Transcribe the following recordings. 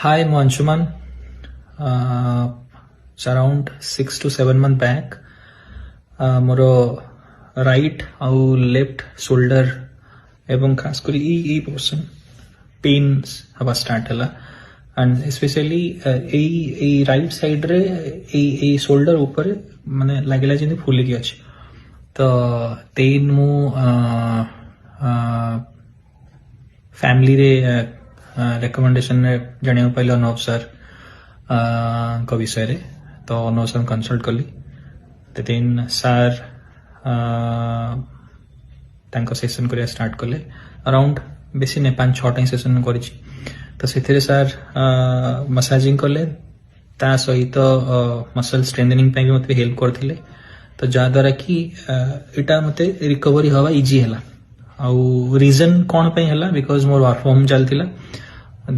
Hi, I'm Anshuman. It's around 6 to 7 months back. ମୋର right ଆଉ left shoulder ଏବଂ ଖାସ କରି ଏଇ ପର୍ସନ୍ ପେନ୍ସ ହେବା ଷ୍ଟାର୍ଟ ହେଲା ଆଣ୍ଡ ସ୍ପେଶିଆଲି ଏଇ ରାଇଟ୍ ସାଇଡ୍ରେ ଏଇ ସୋଲ୍ଡର ଉପରେ ମାନେ ଲାଗିଲା ଯେମିତି ଫୁଲିକି ଅଛି। ତ ଦେନ୍ ମୁଁ ଫ୍ୟାମିଲିରେ ରେକମେଣ୍ଡେସନରେ ଜାଣିବାକୁ ପାଇଲି ଅନୁଭବ ସାର୍ଙ୍କ ବିଷୟରେ। ତ ଅନୁଭବ ସାର୍ କନସଲ୍ଟ କଲି। ଦେନ୍ ସାର୍ ତାଙ୍କ ସେସନ୍ କରିବା ଷ୍ଟାର୍ଟ କଲେ। ଅରାଉଣ୍ଡ ବେଶୀ ନାହିଁ 5-6ଟା ହିଁ ସେସନ୍ କରିଛି। ତ ସେଥିରେ ସାର୍ ମସାଜିଂ କଲେ, ତା ସହିତ ମସଲ୍ ଷ୍ଟ୍ରେନ୍ଥନିଂ ପାଇଁ ବି ମୋତେ ହେଲ୍ପ କରିଥିଲେ। ତ ଯାହାଦ୍ୱାରା କି ଏଇଟା ମୋତେ ରିକଭରି ହେବା ଇଜି ହେଲା। ଆଉ ରିଜନ୍ କ'ଣ ପାଇଁ ହେଲା, ବିକଜ ମୋର ୱାର୍କ ଫ୍ରମ୍ ହୋମ୍ ଚାଲିଥିଲା।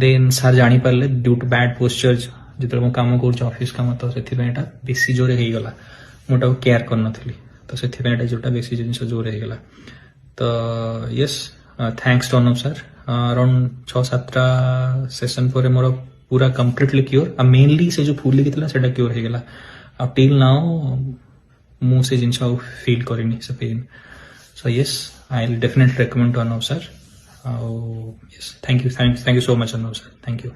ଦେନ୍ ସାର୍ ଜାଣିପାରିଲେ ଡ୍ୟୁ ଟୁ ବ୍ୟାଡ୍ ପୋସ୍ଚର, ଯେତେବେଳେ ମୁଁ କାମ କରୁଛି ଅଫିସ୍ କାମ, ତ ସେଥିପାଇଁ ଏଇଟା ବେଶୀ ଜୋରେ ହେଇଗଲା। ମୁଁ ଏଟାକୁ କେୟାର କରିନଥିଲି, ତ ସେଥିପାଇଁ ଏଇଟା ଯୋଉଟା ବେଶୀ ଜିନିଷ ଜୋରେ ହେଇଗଲା। ତ Yes, thanks two Anubhav sir. Around 6-7ଟା session ପରେ ମୋର ପୁରା କମ୍ପ୍ଲିଟଲି କ୍ୟୁର। ଆଉ ମେନଲି ସେ ଯୋଉ ଫୁଲିକି ଥିଲା ସେଟା କ୍ୟୁର ହେଇଗଲା। ଆଉ ଟିଲ୍ ନାଉ ମୁଁ ସେ ଜିନିଷ ଆଉ ଫିଲ୍ କରିନି ସେ pen. So yes, I will definitely recommend to Anubhav sir. ଆଉ yes, thank you so much Anubhav sir, thank you.